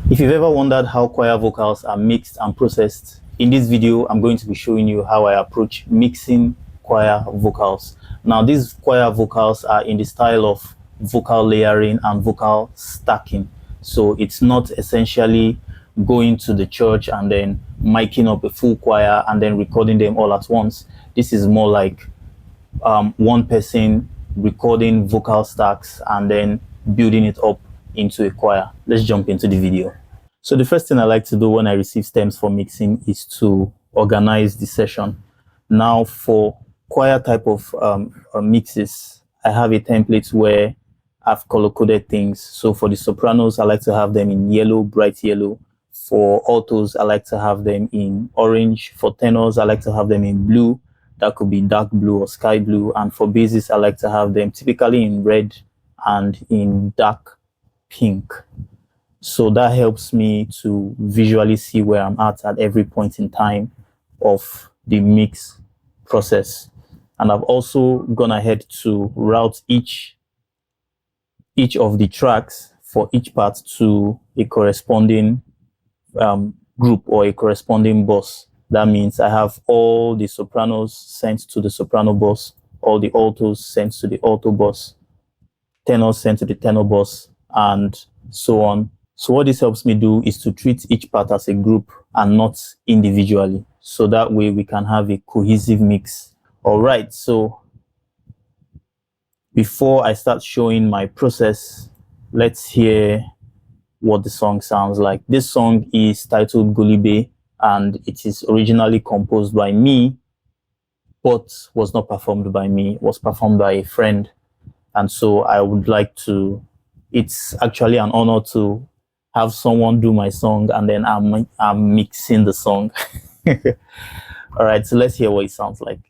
If you've ever wondered how choir vocals are mixed and processed, in this video, I'm going to be showing you how I approach mixing choir vocals. Now, these choir vocals are in the style of vocal layering and vocal stacking. So it's not essentially going to the church and then miking up a full choir and then recording them all at once. This is more like one person recording vocal stacks and then building it up into a choir. Let's jump into the video. So the first thing I like to do when I receive stems for mixing is to organize the session. Now for choir type of mixes, I have a template where I've color-coded things. So for the sopranos, I like to have them in yellow, bright yellow. For altos, I like to have them in orange. For tenors, I like to have them in blue. That could be dark blue or sky blue. And for basses, I like to have them typically in red and in dark pink. So that helps me to visually see where I'm at every point in time of the mix process. And I've also gone ahead to route each of the tracks for each part to a corresponding group or a corresponding bus. That means I have all the sopranos sent to the soprano bus, all the altos sent to the alto bus, tenors sent to the tenor bus, and so on. So what this helps me do is to treat each part as a group and not individually. So that way we can have a cohesive mix. All right, so before I start showing my process, let's hear what the song sounds like. This song is titled Golibe, and it is originally composed by me, but was not performed by me. It was performed by a friend. And so I would like to, it's actually an honor to have someone do my song, and then I'm mixing the song. All right, so let's hear what it sounds like.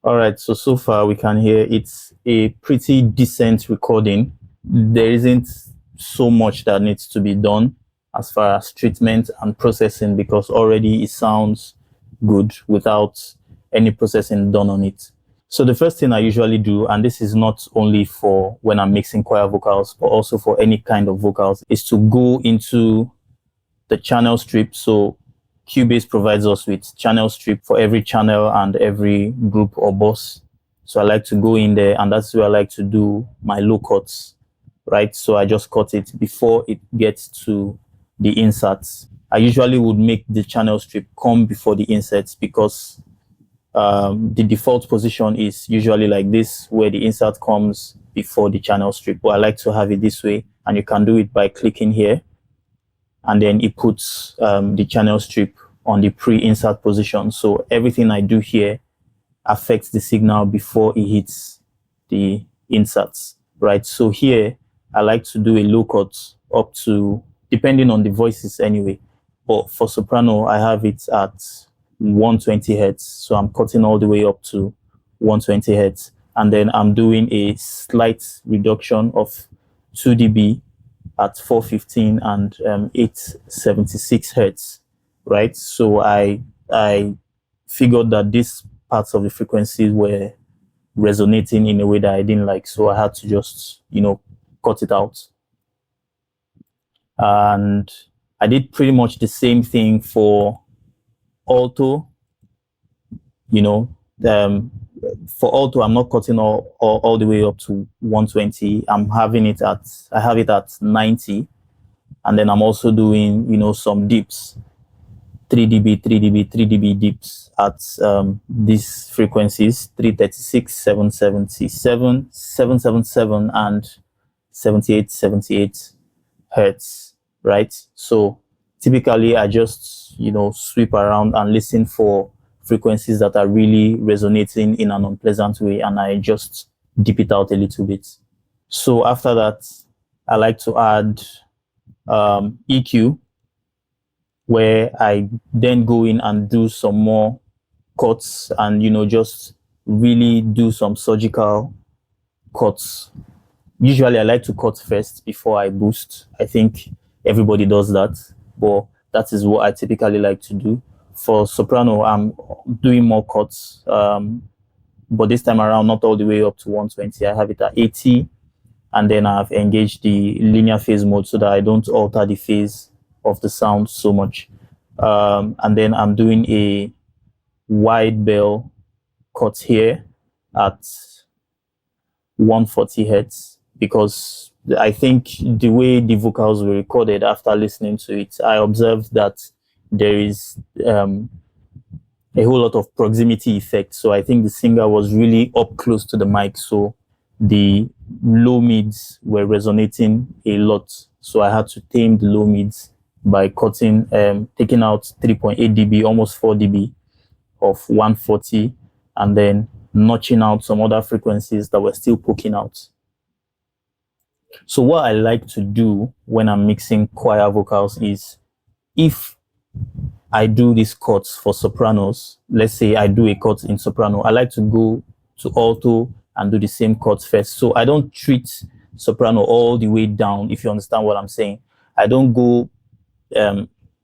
All right, so far we can hear it's a pretty decent recording. There isn't so much that needs to be done as far as treatment and processing, because already it sounds good without any processing done on it. So the first thing I usually do, and this is not only for when I'm mixing choir vocals, but also for any kind of vocals, is to go into the channel strip. So Cubase provides us with channel strip for every channel and every group or bus. So I like to go in there, and that's where I like to do my low cuts, right? So I just cut it before it gets to the inserts. I usually would make the channel strip come before the inserts, because the default position is usually like this, where the insert comes before the channel strip. But I like to have it this way, and you can do it by clicking here, and then it puts the channel strip on the pre-insert position. So everything I do here affects the signal before it hits the inserts, right? So here, I like to do a low cut up to, depending on the voices anyway, but for soprano, I have it at 120 hertz. So I'm cutting all the way up to 120 hertz. And then I'm doing a slight reduction of 2 dB at 415 and 876 hertz, right? So I figured that these parts of the frequencies were resonating in a way that I didn't like, so I had to just, cut it out. And I did pretty much the same thing for alto. For alto, I'm not cutting all the way up to 120. I have it at 90, and then I'm also doing, some dips. 3 dB, 3 dB, 3 dB dips at these frequencies: 336, 777, 777, and 78 hertz, right? So typically I just, sweep around and listen for frequencies that are really resonating in an unpleasant way, and I just dip it out a little bit. So after that, I like to add EQ, where I then go in and do some more cuts and, just really do some surgical cuts. Usually I like to cut first before I boost. I think everybody does that, but that is what I typically like to do. For soprano, I'm doing more cuts, but this time around, not all the way up to 120. I have it at 80, and then I've engaged the linear phase mode so that I don't alter the phase of the sound so much. And then I'm doing a wide bell cut here at 140 hertz, because I think the way the vocals were recorded after listening to it, I observed that there is a whole lot of proximity effect. So I think the singer was really up close to the mic, so the low mids were resonating a lot. So I had to tame the low mids by cutting, taking out 3.8 dB, almost 4 dB of 140, and then notching out some other frequencies that were still poking out. So what I like to do when I'm mixing choir vocals is, if I do these cuts for sopranos, let's say I do a cut in soprano, I like to go to alto and do the same cut first. So I don't treat soprano all the way down, if you understand what I'm saying. I don't go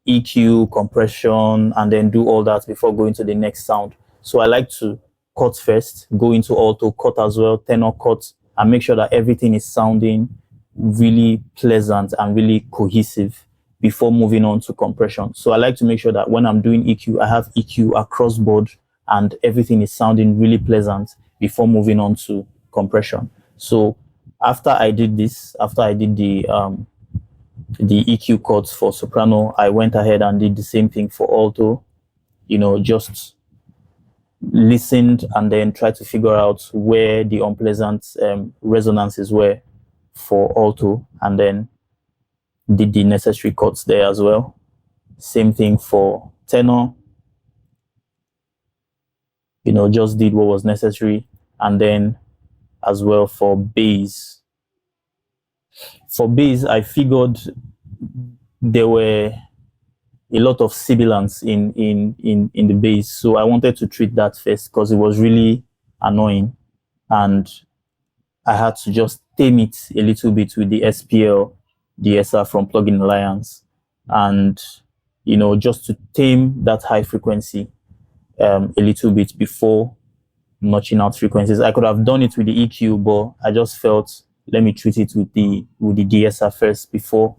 EQ, compression, and then do all that before going to the next sound. So I like to cut first, go into alto, cut as well, tenor cut, and make sure that everything is sounding really pleasant and really cohesive before moving on to compression. So I like to make sure that when I'm doing EQ, I have EQ across board and everything is sounding really pleasant before moving on to compression. So after I did this, after I did the EQ cuts for soprano, I went ahead and did the same thing for alto, just listened and then tried to figure out where the unpleasant resonances were for alto, and then did the necessary cuts there as well. Same thing for tenor, just did what was necessary. And then as well for bass. For bass, I figured there were a lot of sibilance in the bass, so I wanted to treat that first because it was really annoying, and I had to just tame it a little bit with the SPL DSR from Plugin Alliance, and just to tame that high frequency a little bit before notching out frequencies. I could have done it with the EQ, but I just felt, let me treat it with the DSR first before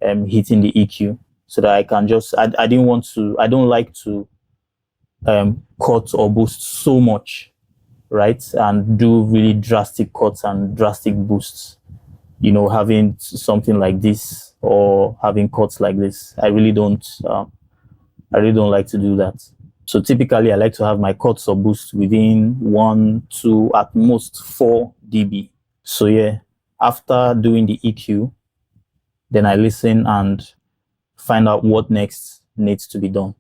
hitting the EQ, so that I can just, I don't like to cut or boost so much, right? And do really drastic cuts and drastic boosts, having something like this or having cuts like this. I really don't like to do that. So typically I like to have my cuts or boosts within 1, 2, at most 4 dB. So yeah, after doing the EQ, then I listen and find out what next needs to be done.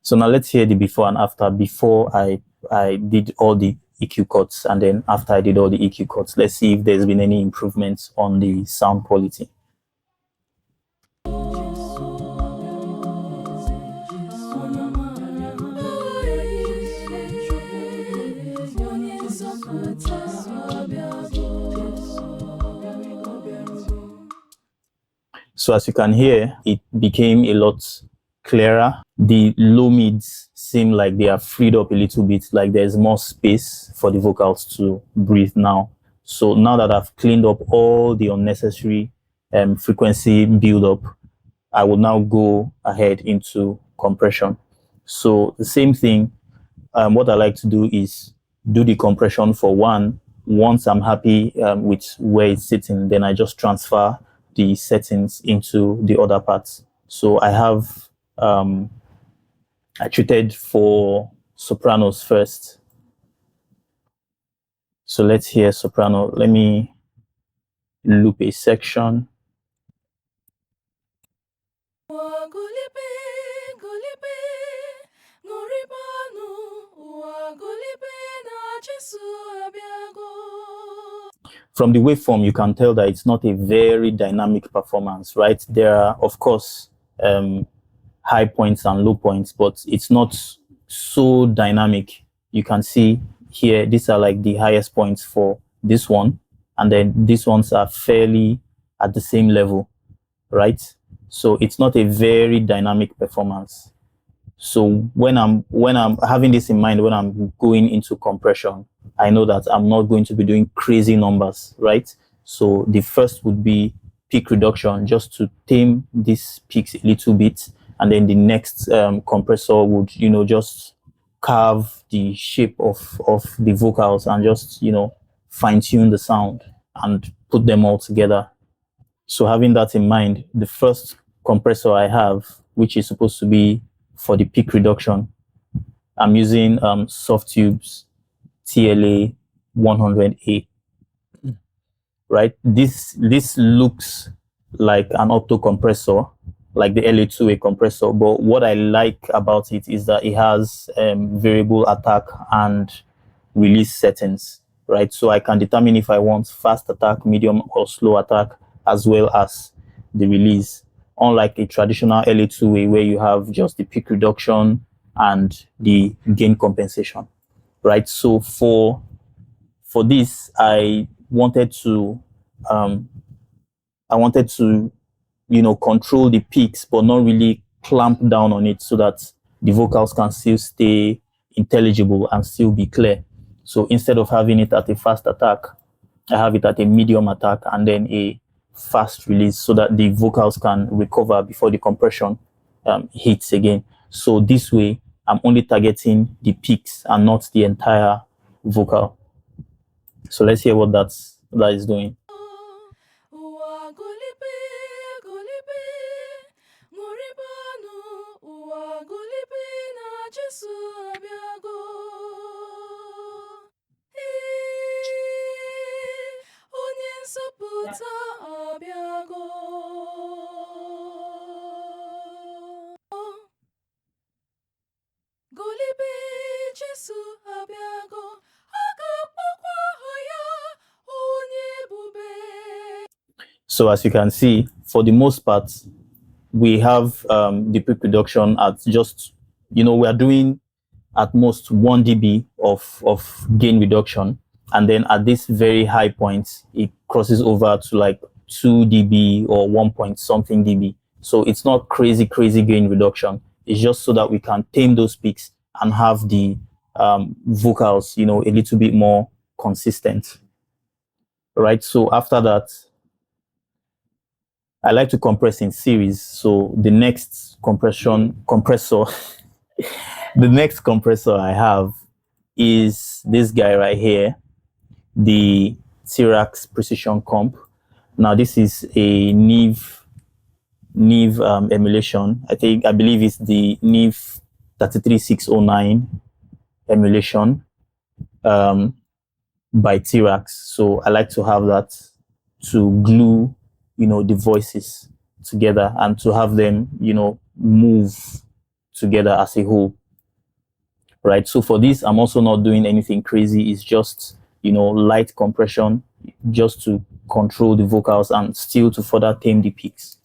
So now let's hear the before and after. Before I did all the EQ cuts, and then after I did all the EQ cuts, let's see if there's been any improvements on the sound quality. So as you can hear, it became a lot clearer. The low mids seem like they are freed up a little bit, like there's more space for the vocals to breathe now. So now that I've cleaned up all the unnecessary frequency build-up, I will now go ahead into compression. So the same thing, what I like to do is do the compression for one. Once I'm happy with where it's sitting, then I just transfer the settings into the other parts. So I have I treated for sopranos first. So let's hear soprano. Let me loop a section. From the waveform, you can tell that it's not a very dynamic performance, right? There are, of course, high points and low points, but it's not so dynamic. You can see here, these are like the highest points for this one, and then these ones are fairly at the same level, right? So it's not a very dynamic performance. So when I'm having this in mind, when I'm going into compression, I know that I'm not going to be doing crazy numbers, right? So the first would be peak reduction, just to tame these peaks a little bit, and then the next compressor would, you know, just carve the shape of the vocals and just, you know, fine tune the sound and put them all together. So having that in mind, the first compressor I have, which is supposed to be for the peak reduction, I'm using Soft Tubes TLA 100A. Right? This looks like an opto compressor, like the LA2A compressor, but what I like about it is that it has variable attack and release settings, right? So I can determine if I want fast attack, medium or slow attack, as well as the release. Unlike a traditional LA2A where you have just the peak reduction and the gain compensation, right? So for this, I wanted to you know, control the peaks, but not really clamp down on it, so that the vocals can still stay intelligible and still be clear. So instead of having it at a fast attack, I have it at a medium attack and then a fast release, so that the vocals can recover before the compression hits again. So this way, I'm only targeting the peaks and not the entire vocal. So let's hear what that is doing. So as you can see, for the most part, we have the peak reduction at just, you know, we are doing at most 1 dB of gain reduction. And then at this very high point, it crosses over to like 2 dB or 1 point something dB. So it's not crazy gain reduction. It's just so that we can tame those peaks and have the vocals, you know, a little bit more consistent. Right. So after that, I like to compress in series. So the next compressor, the next compressor I have is this guy right here, the T-Rex Precision Comp. Now this is a Neve emulation. I believe it's the Neve 33609 emulation by T-Rex. So I like to have that to glue, you know, the voices together and to have them, you know, move together as a whole. Right. So for this, I'm also not doing anything crazy. It's just, you know, light compression, just to control the vocals and still to further tame the peaks.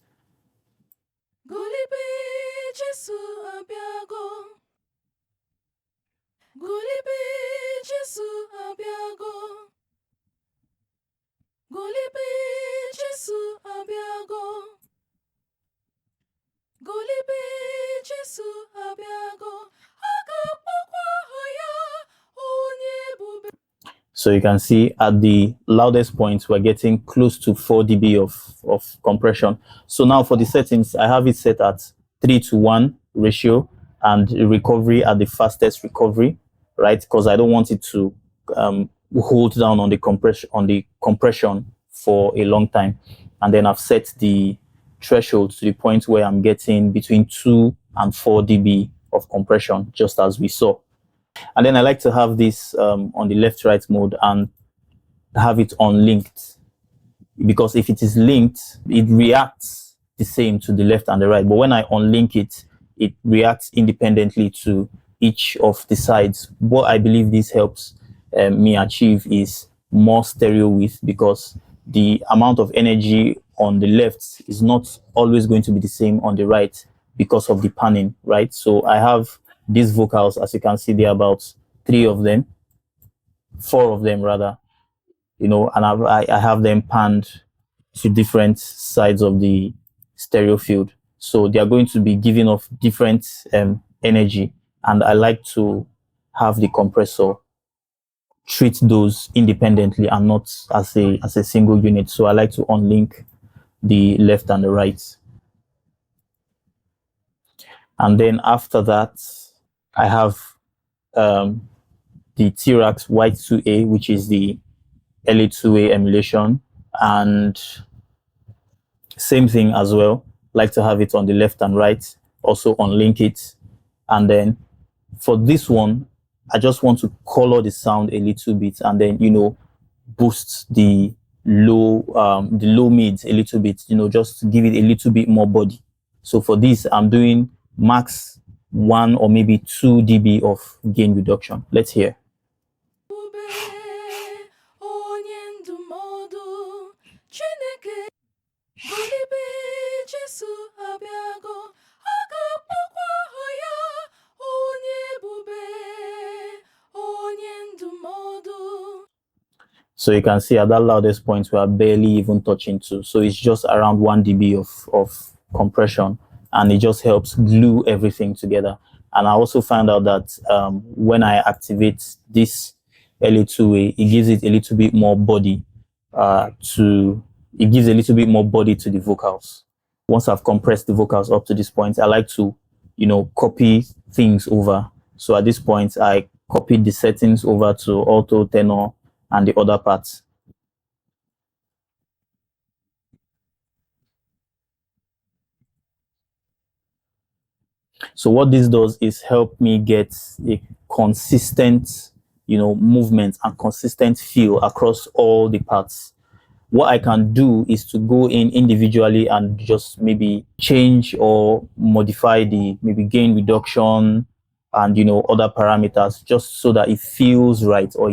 So you can see at the loudest points, we're getting close to 4 dB of compression. So now for the settings, I have it set at 3:1 ratio and recovery at the fastest recovery, right? Because I don't want it to hold down on the compression for a long time. And then I've set the threshold to the point where I'm getting between 2 and 4 dB of compression, just as we saw. And then I like to have this on the left-right mode and have it unlinked, because if it is linked, it reacts the same to the left and the right. But when I unlink it, it reacts independently to each of the sides. What I believe this helps me achieve is more stereo width, because the amount of energy on the left is not always going to be the same on the right because of the panning, right? So I have these vocals, as you can see, there are about 4 of them rather, you know, and I have them panned to different sides of the stereo field. So they are going to be giving off different energy, and I like to have the compressor treat those independently and not as a single unit. So I like to unlink the left and the right. And then after that, I have the T-Rax Y2A, which is the LA2A emulation, and same thing as well. Like to have it on the left and right, also unlink it. And then for this one, I just want to color the sound a little bit, and then, you know, boost the low mids a little bit, you know, just to give it a little bit more body. So for this, I'm doing max 1 or maybe 2 dB of gain reduction. Let's hear. So you can see at that loudest point, we are barely even touching 2. So it's just around 1 dB of compression, and it just helps glue everything together. And I also found out that when I activate this LA2A, it gives it a little bit more body to the vocals. Once I've compressed the vocals up to this point, I like to, you know, copy things over. So at this point, I copied the settings over to alto, tenor, and the other parts. So what this does is help me get a consistent, you know, movement and consistent feel across all the parts. What I can do is to go in individually and just maybe change or modify the maybe gain reduction and, you know, other parameters, just so that it feels right, or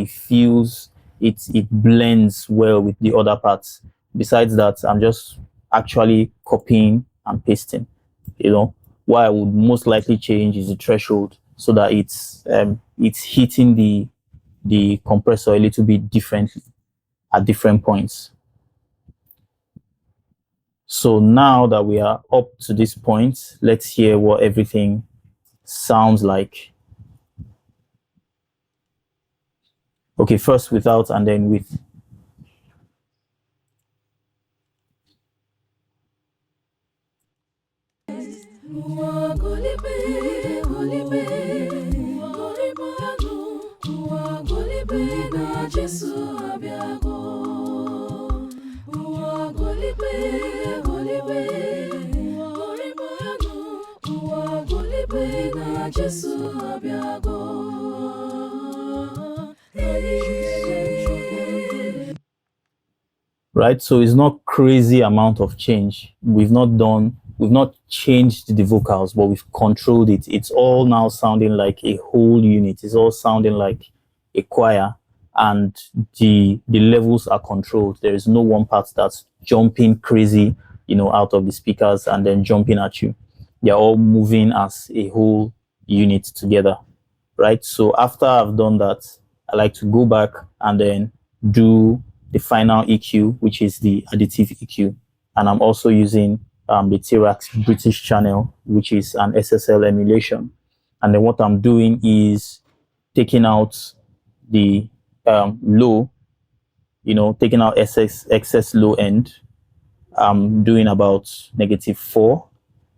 it blends well with the other parts. Besides that, I'm just actually copying and pasting. You know, what I would most likely change is the threshold, so that it's hitting the compressor a little bit differently at different points. So now that we are up to this point, let's hear what everything sounds like. Okay, first without and then with. Right, so it's not crazy amount of change. We've not changed the vocals, but we've controlled it. It's all now sounding like a whole unit. It's all sounding like a choir, and the levels are controlled. There is no one part that's jumping crazy, you know, out of the speakers and then jumping at you. They're all moving as a whole unit together, right? So after I've done that, I like to go back and then do the final EQ, which is the additive EQ. And I'm also using the T-Rax British channel, which is an SSL emulation. And then what I'm doing is taking out the low, you know, taking out excess low end. I'm doing about -4.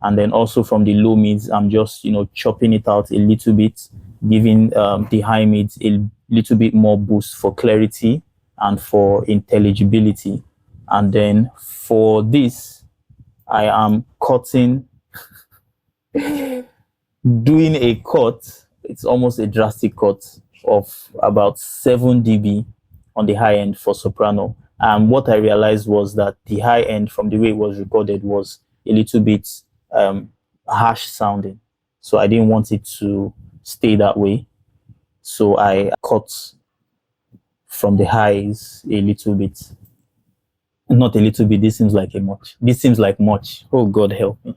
And then also from the low mids, I'm just, you know, chopping it out a little bit, giving the high mids a little bit more boost for clarity and for intelligibility. And then for this, I am cutting doing a cut. It's almost a drastic cut of about 7 dB on the high end for soprano. And what I realized was that the high end, from the way it was recorded, was a little bit harsh sounding. So I didn't want it to stay that way. So I cut from the highs a little bit. Not a little bit. This seems like a much. This seems like much. Oh, God help me.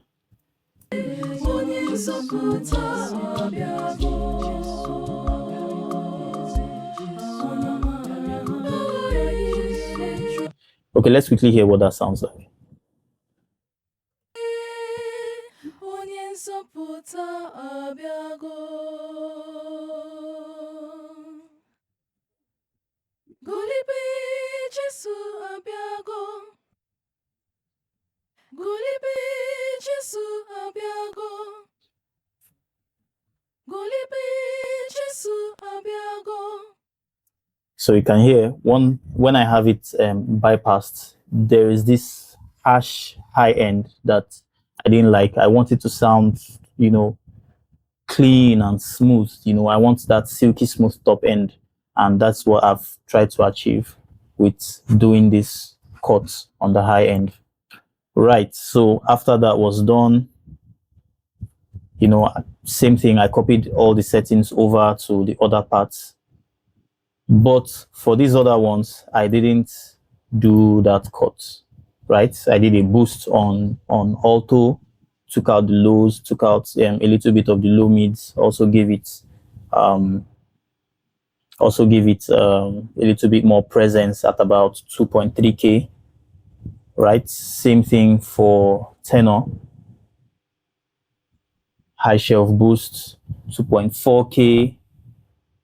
Okay, let's quickly hear what that sounds like. So you can hear when I have it bypassed, there is this harsh high end that I didn't like. I want it to sound, clean and smooth. I want that silky smooth top end, and that's what I've tried to achieve with doing this cut on the high end. Right. So after that was done, same thing. I copied all the settings over to the other parts. But for these other ones, I didn't do that cut, right? I did a boost on alto, took out the lows, took out a little bit of the low mids, also give it a little bit more presence at about 2.3K, right? Same thing for tenor, high shelf boost, 2.4K,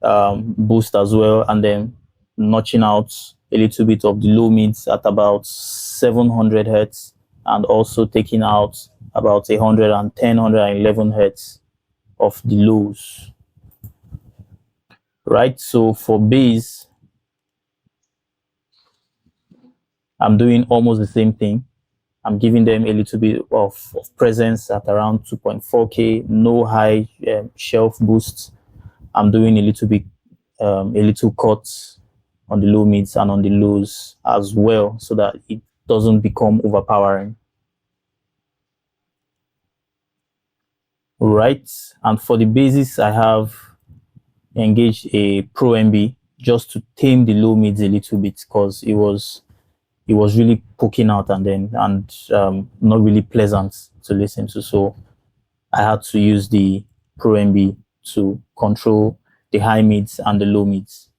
boost as well, and then notching out a little bit of the low mids at about 700 hertz, and also taking out about 110, 111 hertz of the lows. Right, so for bass, I'm doing almost the same thing. I'm giving them a little bit of presence at around 2.4K, no high shelf boosts. I'm doing a little cut on the low mids and on the lows as well, so that it doesn't become overpowering. Right, and for the basses, I have engaged a Pro MB just to tame the low mids a little bit, because it was really poking out and not really pleasant to listen to. So I had to use the Pro MB to control the high mids and the low mids.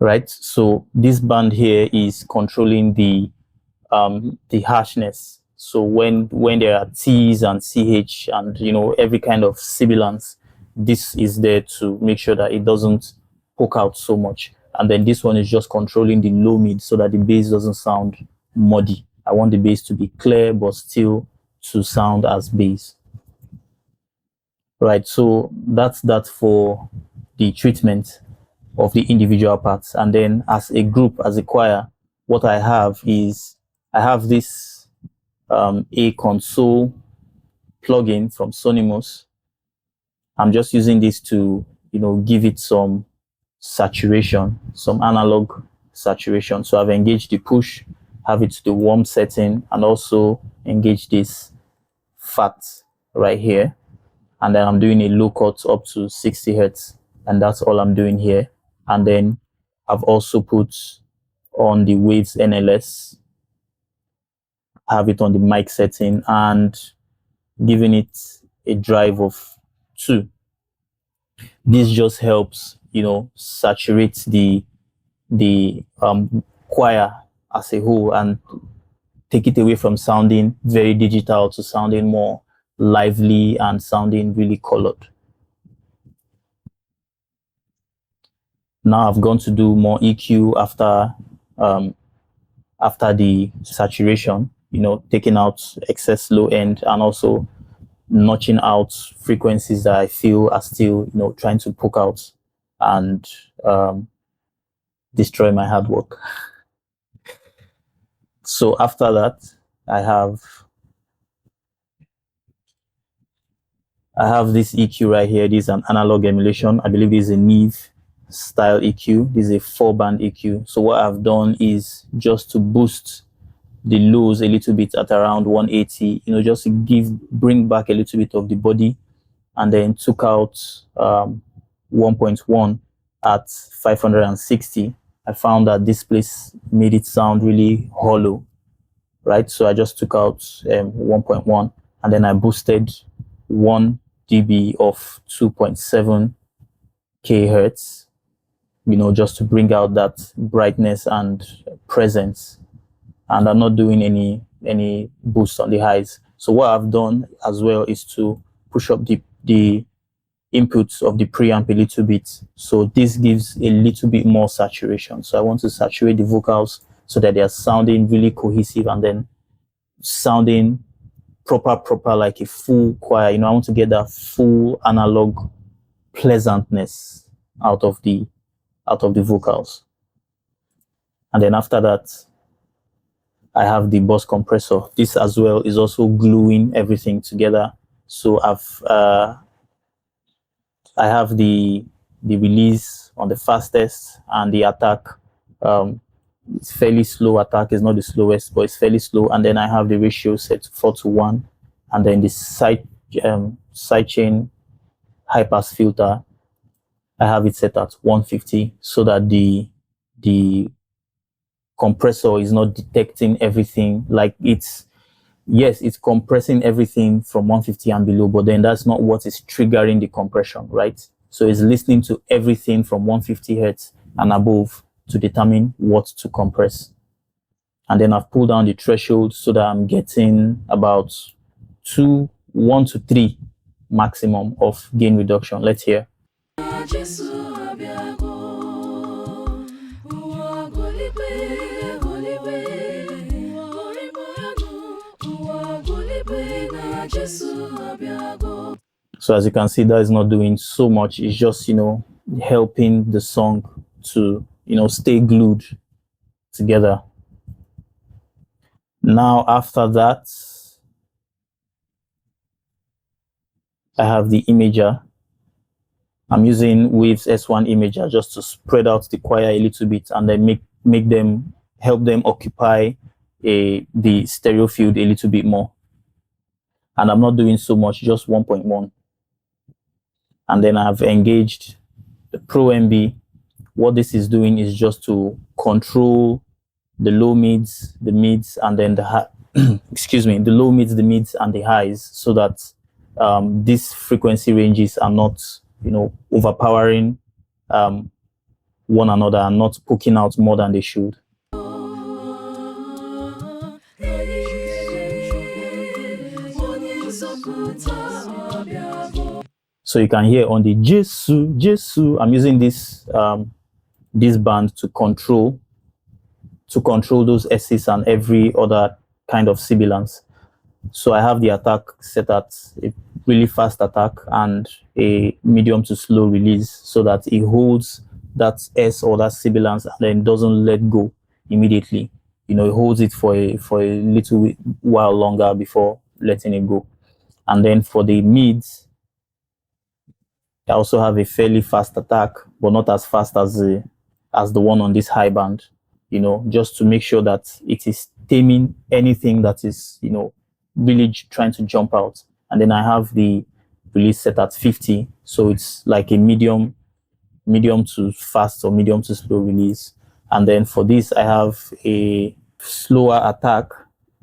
Right, so this band here is controlling the harshness. So when there are T's and CH and every kind of sibilance, this is there to make sure that it doesn't poke out so much. And then this one is just controlling the low mid so that the bass doesn't sound muddy. I want the bass to be clear but still to sound as bass. Right, so that's that for the treatment of the individual parts. And then as a group, as a choir, what I have is I have this a console plugin from Sonymos. I'm just using this to give it some saturation, some analog saturation. So I've engaged the push, have it to the warm setting, and also engage this fat right here. And then I'm doing a low cut up to 60 hertz, and that's all I'm doing here. And then I've also put on the Waves NLS, have it on the mic setting, and giving it a drive of 2. This just helps saturate the choir as a whole and take it away from sounding very digital to sounding more lively and sounding really colored. Now I've gone to do more EQ after the saturation, you know, taking out excess low end and also notching out frequencies that I feel are still, you know, trying to poke out and destroy my hard work. So after that, I have this EQ right here. This is an analog emulation. I believe this is a Neve style EQ. This is a 4-band EQ. So what I've done is just to boost the lows a little bit at around 180, you know, just to bring back a little bit of the body, and then took out 1.1 at 560. I found that this place made it sound really hollow, right? So I just took out 1.1, and then I boosted 1 dB of 2.7 kHz, you know, just to bring out that brightness and presence. And I'm not doing any boost on the highs. So what I've done as well is to push up the inputs of the preamp a little bit. So this gives a little bit more saturation. So I want to saturate the vocals so that they are sounding really cohesive and then sounding proper like a full choir. You know, I want to get that full analog pleasantness out of the vocals. And then after that, I have the bus compressor. This as well is also gluing everything together. So I have the release on the fastest and the attack. It's fairly slow attack. It's not the slowest, but it's fairly slow. And then I have the ratio set to 4:1, and then the sidechain high pass filter, I have it set at 150 so that the compressor is not detecting everything. Like it's compressing everything from 150 and below, but then that's not what is triggering the compression, right? So it's listening to everything from 150 hertz and above to determine what to compress. And then I've pulled down the threshold so that I'm getting about 1 to 3 maximum of gain reduction. Let's hear. So as you can see, that is not doing so much. It's just, you know, helping the song to, you know, stay glued together. Now after that, I have the imager. I'm using Waves S1 imager just to spread out the choir a little bit and then help them occupy the stereo field a little bit more. And I'm not doing so much, just 1.1. And then I've engaged the Pro MB. What this is doing is just to control the low mids, the mids, and then the high, excuse me, the low mids, the mids, and the highs, so that these frequency ranges are not, you know, overpowering one another and not poking out more than they should. So you can hear on the Jesu, I'm using this this band to control those S's and every other kind of sibilance. So I have the attack set at a really fast attack and a medium to slow release, so that it holds that S or that sibilance and then doesn't let go immediately. You know, it holds it for a little while longer before letting it go. And then for the mids, I also have a fairly fast attack, but not as fast as the one on this high band, you know, just to make sure that it is taming anything that is, you know, really trying to jump out. And then I have the release set at 50, so it's like a medium to fast or medium to slow release. And then for this, I have a slower attack.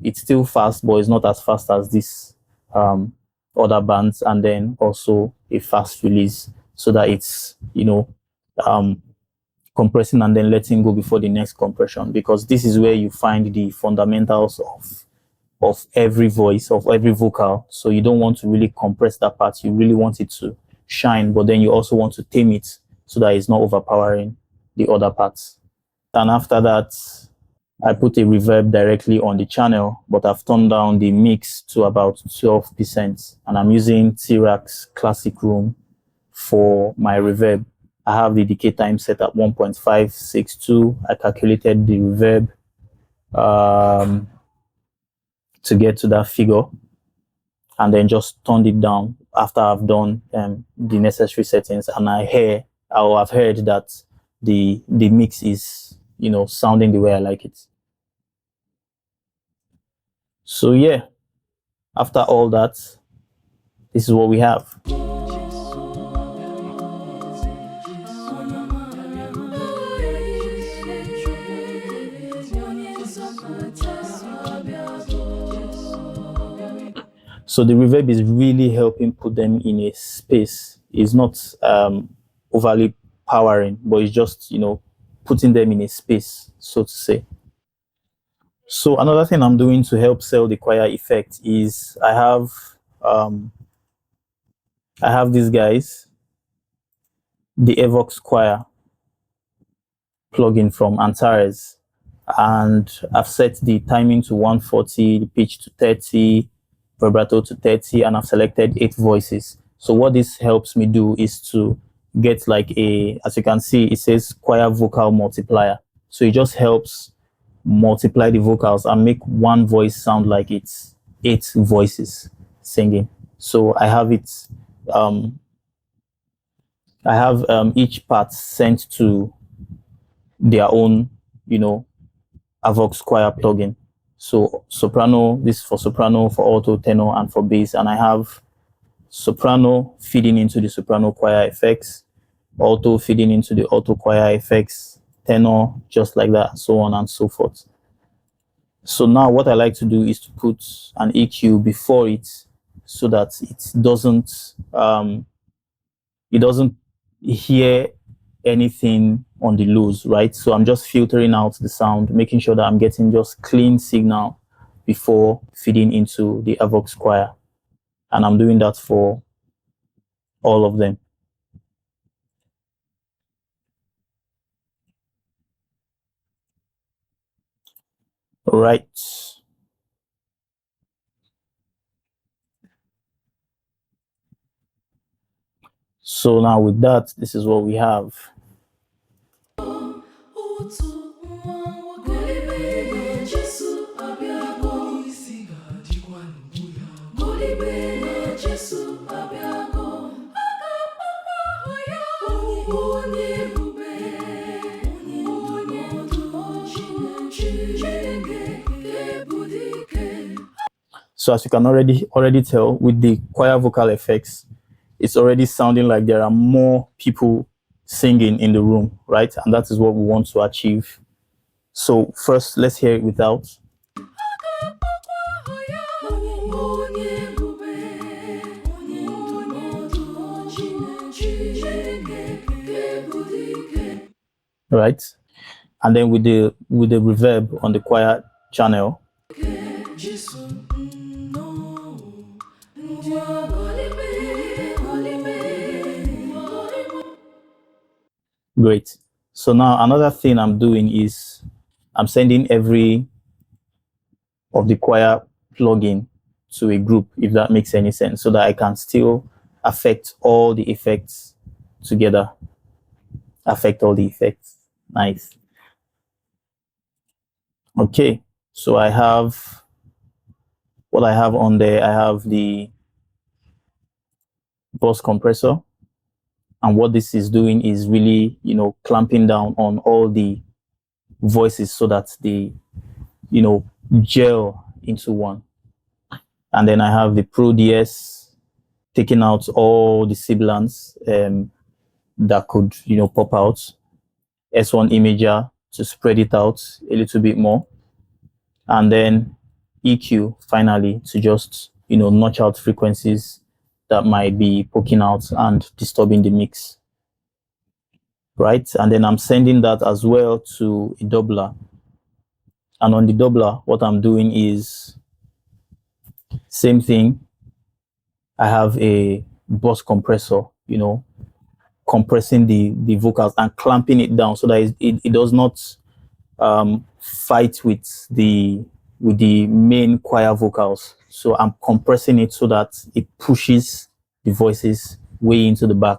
It's still fast, but it's not as fast as this other bands, and then also a fast release, so that it's, you know, compressing and then letting go before the next compression, because this is where you find the fundamentals of every voice, of every vocal. So you don't want to really compress that part. You really want it to shine, but then you also want to tame it so that it's not overpowering. the other parts. And after that, I put a reverb directly on the channel, but I've turned down the mix to about 12%. And I'm using T-Rax Classic Room for my reverb. I have the decay time set at 1.562. I calculated the reverb to get to that figure, and then just turned it down after I've done the necessary settings. And I've heard that the mix is, you know, sounding the way I like it. So yeah, after all that, this is what we have. So the reverb is really helping put them in a space. It's not overly powering, but it's just, you know, putting them in a space, so to say. So another thing I'm doing to help sell the choir effect is I have these guys, the Avox Choir plugin from Antares, and I've set the timing to 140, the pitch to 30, vibrato to 30, and I've selected 8 voices. So what this helps me do is to get like as you can see, it says choir vocal multiplier. So it just helps multiply the vocals and make one voice sound like it's 8 voices singing. So I have it, each part sent to their own, you know, Avox Choir plugin. So soprano, this is for soprano, for alto, tenor, and for bass. And I have soprano feeding into the soprano choir effects, alto feeding into the alto choir effects, tenor, just like that, so on and so forth. So now what I like to do is to put an EQ before it so that it doesn't hear anything on the lows, right? So I'm just filtering out the sound, making sure that I'm getting just clean signal before feeding into the Avox Choir. And I'm doing that for all of them. All right. So now with that, this is what we have. So as you can already tell with the choir vocal effects, it's already sounding like there are more people singing in the room, right? And that is what we want to achieve. So first, let's hear it without. Right? And then with the reverb on the choir channel. Great. So now another thing I'm doing is I'm sending every of the choir plugin to a group, if that makes any sense, so that I can still affect all the effects together. Affect all the effects. Nice. Okay. So I have what I have on there. I have the bus compressor. And what this is doing is really, you know, clamping down on all the voices so that they, you know, gel into one. And then I have the Pro DS taking out all the sibilants that could, you know, pop out. S1 imager to spread it out a little bit more. And then EQ finally to just, you know, notch out frequencies that might be poking out and disturbing the mix. Right? And then I'm sending that as well to a doubler. And on the doubler, what I'm doing is same thing. I have a bus compressor, you know, compressing the vocals and clamping it down so that it does not fight with the main choir vocals. So I'm compressing it so that it pushes the voices way into the back.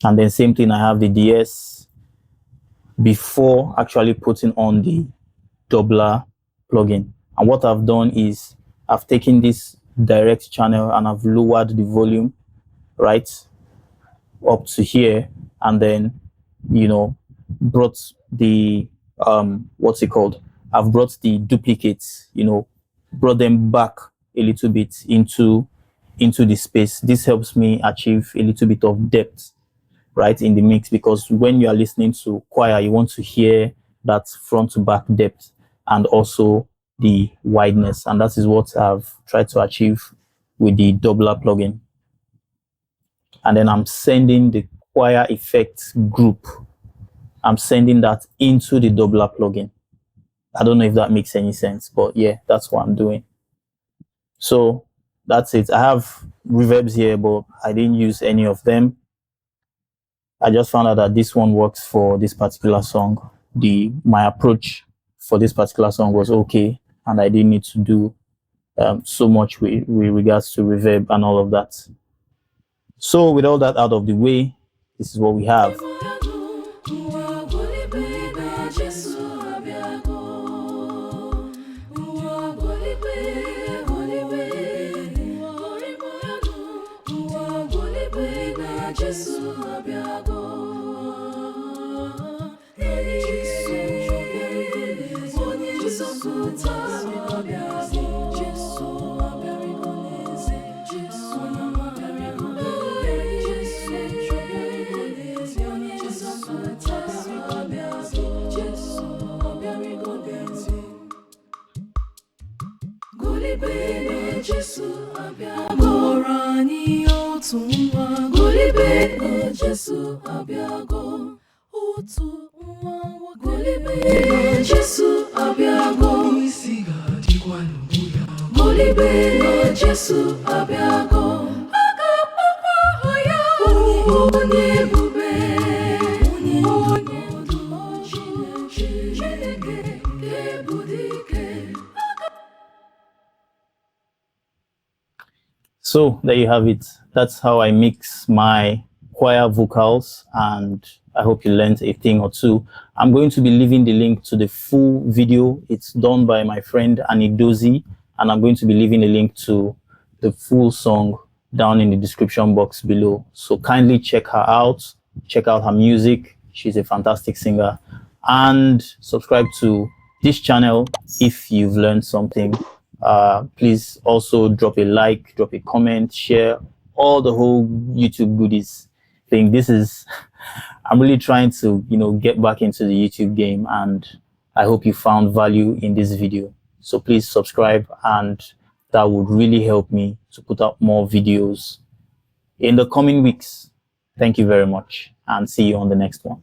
And then same thing, I have the DS before actually putting on the doubler plugin. And what I've done is I've taken this direct channel and I've lowered the volume right up to here, and then, you know, brought the what's it called, I've brought the duplicates, you know, brought them back a little bit into the space. This helps me achieve a little bit of depth right in the mix, because when you are listening to choir, you want to hear that front to back depth and also the wideness, and that is what I've tried to achieve with the doubler plugin. And then I'm sending the choir effects group, I'm sending that into the doubler plugin. I don't know if that makes any sense, but yeah, that's what I'm doing. So that's it. I have reverbs here, but I didn't use any of them. I just found out that this one works for this particular song. My approach for this particular song was okay, and I didn't need to do so much with regards to reverb and all of that. So with all that out of the way, this is what we have. So there you have it. That's how I mix my choir vocals, and I hope you learned a thing or two. I'm going to be leaving the link to the full video. It's done by my friend Annie Dozi, and I'm going to be leaving a link to the full song down in the description box below. So kindly check her out, check out her music. She's a fantastic singer, and subscribe to this channel if you've learned something. Please also drop a like, drop a comment, share all the whole YouTube goodies thing. This is, I'm really trying to, you know, get back into the YouTube game, and I hope you found value in this video. So please subscribe, and that would really help me to put out more videos in the coming weeks. Thank you very much, and see you on the next one.